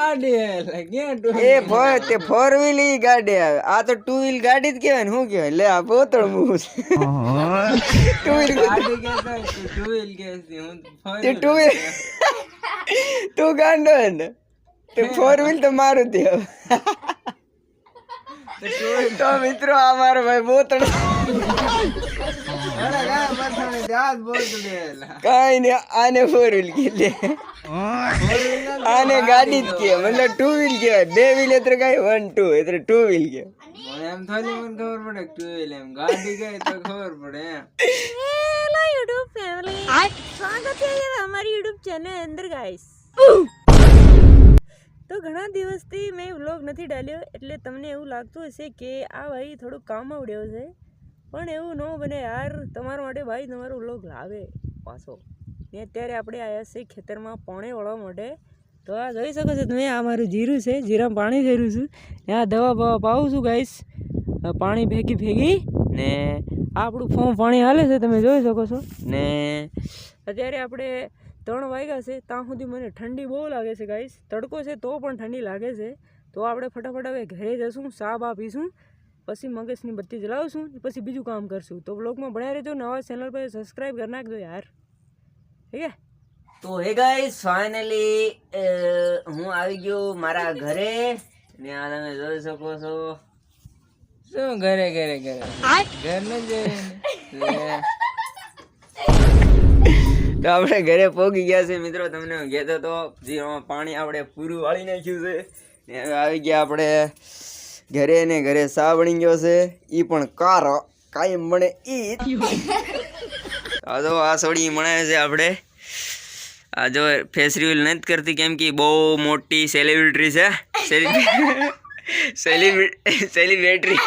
ગાડી હે ક્યાં એ તે 4 વ્હીલ ઈ ગાડી આવે. આ તો 2 વ્હીલ ગાડી જ કહેવાય ને. શું કહેવાય? લે આ પોતળ મું છે. 2 વ્હીલ ગાડી કેતો ટુ વ્હીલ કે હું તે 2 વ્હીલ તું ગાંડો હે ને. તે 4 વ્હીલ તો મારું તે. તો મિત્રો આ મારો ભાઈ બોતળ અરે ગા બથાણે જાત બોલ દે કાઈ ને આને 4 વ્હીલ કે આને ગાડી જ કે મતલબ 2 વ્હીલ કહેવાય. 2 વ્હીલ એટલે કઈ 1 2 એટલે 2 વ્હીલ કે એમ થોડી મને ખબર પડે ટુ વ્હીલ એમ ગાડી ગઈ તો ખબર પડે એમ. હેલો YouTube ફેમિલી, સ્વાગત છે અમારી YouTube ચેનલ અંદર ગાઈસ. તો ઘણા દિવસથી મેં વ્લોગ નથી ડાલ્યો એટલે તમને એવું લાગતું હશે કે આ ભાઈ થોડું કામ આવડ્યો છે, પણ એવું ન બને યાર. તમારા માટે ભાઈ તમારો વ્લોગ લાવે પાછો. ને અત્યારે આપણે આવ્યા છે ખેતરમાં પાણી વાળવા માટે. તો આ જોઈ શકો છો તમે, આ મારું જીરું છે, જીરામાં પાણી ફેર્યું છું ને આ દવા બવા પાવું છું ગાઈસ, પાણી ભેગી ને આ આપણું ફોર્મ પાણી હાલે છે તમે જોઈ શકો છો. ને અત્યારે આપણે 3 વાગ્યા છે, ત્યાં સુધી મને ઠંડી બહુ લાગે છે ગાઈસ. તડકો છે તો પણ ઠંડી લાગે છે. તો આપણે ફટાફટ હવે ઘરે જશું, ચા બા પીશું, પછી મગજની બત્તી જલાવશું, પછી બીજું કામ કરશું. તો બ્લોગમાં ભણ્યા રહેજો. નવા ચેનલ પર સબસ્ક્રાઈબ કરી નાખજો યાર, ઠીક હે. તો હે ગાઈસ ફાઇનલી હું આવી ગયો મારા ઘરે ને આ તમે જોઈ શકો છો. શું ઘરે ઘરે ઘરે ઘર ન જઈ તો આપણે ઘરે પહોંચી ગયા છે મિત્રો. તમને હું કહેતો તો જીરામાં પાણી આપણે પૂરું વાળી નાખ્યું છે ને હવે આવી ગયા આપણે ઘરે ને ઘરે સા બની ગયો છે, એ પણ કારો કાયમ બને ઈ. આ જો આ સોડી બનાવે છે આપણે. આ જો ફેસ રિવીલ નથી કરતી કેમ કે બહુ મોટી સેલિબ્રિટી છે, સેલિબ્રિટી.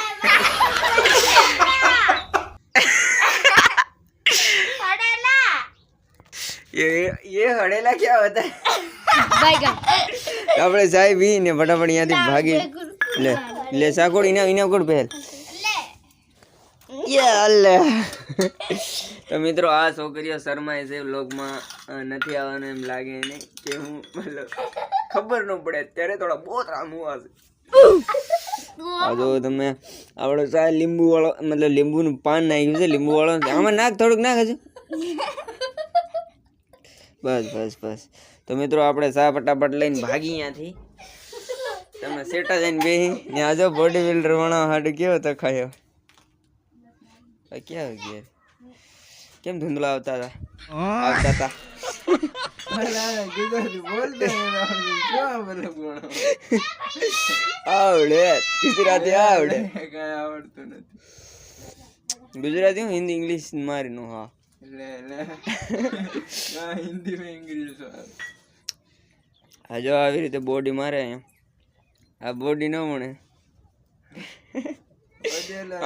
ये हड़ेला क्या होता है? આપણે ચાય પી ને ફટાફટ અહીંયાથી ભાગી લે સાકોડ ઇના કોડ પહેલ તો મિત્રો આ છોકરીઓ શરમાય છે, વ્લોગમાં નથી આવવાનું એમ લાગે એને કે હું મતલબ ખબર ન પડે અત્યારે થોડા બહુ રામ હુઆ છે. આ જો તમે આપણો ચા લીંબુ વાળો મતલબ લીંબુનું પાન નાખ્યું છે, લીંબુ વાળો આમાં નાખ, થોડુંક નાખ હજુ. બસ તો મિત્રો આપણે ચા ફટાફટ લઈને ભાગી અહીંયાથી. તમે સેટા જઈને બેહી ને આજો બોડી બિલ્ડર વણા હાડ કેવો તો ખાયો ક્યાં ગયા? કેમ ધૂંધળા આવતા હતા? આવડે ગુજરાતી આવડે? કઈ આવડતું નથી. ગુજરાતી હું હિન્દી ઇંગ્લિશ મારી નું. હા હિન્દી માં ઇંગ્લિશ આ જો આવી રીતે બોડી મારે એમ. આ બોડી ન મળે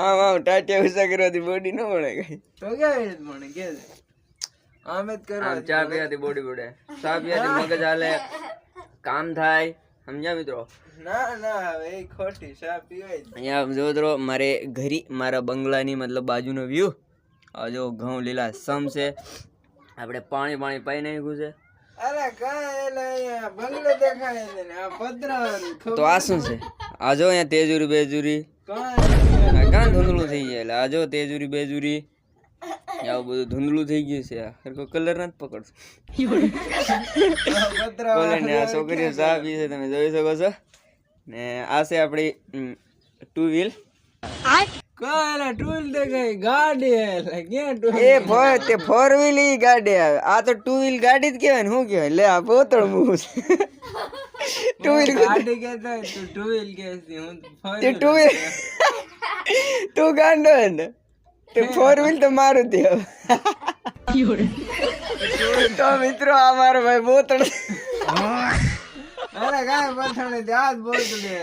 આમ ટાટિયા ઉષા કરવાથી બોડી ન મળે કઈ. તો કેવી રીતે મને કે આમ જ કરવા ચા પીવાથી બોડી પડે, ચા પીવાથી મગજ હાલે, કામ થાય. સમજ્યા મિત્રો? ના એ ખોટી ચા પીવાય. અહીંયા જો તો મારે ઘરી મારા બંગલાની મતલબ બાજુનો વ્યૂ. આ જો ઘઉં લીલા સમ છે, આપણે પાણી પાઈ નાખ્યું છે. અરે કાય બંગલો દેખાય છે ને આ પતરા. તો આ શું છે? આ જો અહીંયા તેજુરી બેજુરી કાં ધૂંધળું થઈ જાય. એટલે આ જો તેજુરી બેજુરી આવું બધું ધૂંધળું થઈ ગયું છે. આ સરખો કલર નથી પકડતો. ને આ છોકરીઓ ચા પી છે તમે જોઈ શકો છો. ને આ છે આપણી 2 વ્હીલ. કાલા ટૂલ દેખાય ગાડી હે ક્યાં ટૂલ? એ તે 4 વ્હીલ ઈ ગાડી આવે. આ તો 2 વ્હીલ ગાડી જ કહેવાય ને. શું કહેવાય? લે આ પોતળ મું છે. 2 વ્હીલ ગાડી કેતો તું ટુ વ્હીલ કે હું તે 2 વ્હીલ તું ગાંડો હે ને. તે 4 વ્હીલ તો મારું તે. તો મિત્રો આ મારો ભાઈ બોતળ. અરે કાય બથાણે જાત બોલ દે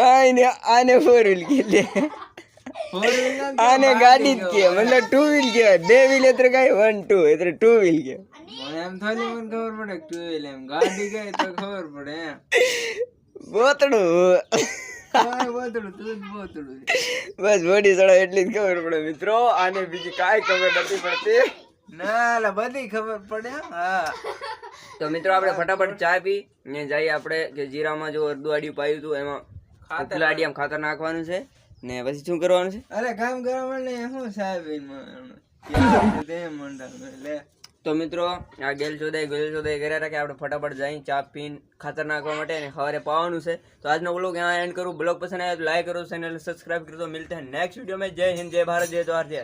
કાઈ ને આને 4 વ્હીલ કે લે આને ગાડી જ કે મતલબ 2 વ્હીલ કહેવાય. 2 વ્હીલ એટલે કઈ 1 2 એટલે 2 વ્હીલ કે એમ થોડી મને ખબર પડે ટુ વ્હીલ એમ ગાડી ગઈ તો ખબર પડે એમ. બોતડું બસ બોડી સડા એટલી જ ખબર પડે મિત્રો. આને બીજી કાંઈ ખબર નથી પડતી. ના બધી ખબર પડે. હા તો તો મિત્રો આપણે ફટાફટ ચા પી ને જઈએ આપણે કે જીરામાં જો અડધું આડિયું પાયું હતું એમાં ઉપલા આડિયામાં ખાતર નાખવાનું છે ને પછી શું કરવાનું છે? અરે કામ કરવા માટે શું સાહેબ લે તો મિત્રો આ ગેલ ચોદાઈ કર્યા હતા કે આપણે ફટાફટ જઈ ચા પીને ખાતર નાખવા માટે અને સવારે પાવાનું છે. તો આજનો બ્લોગ यहाँ एंड करूँ. ब्लॉग पसंद आया तो लाइक करो, चैनल सब्सक्राइब करो. तो मिलते हैं नेक्स्ट वीडियो में. जय हिंद, जय भारत, जय जवाहर, जय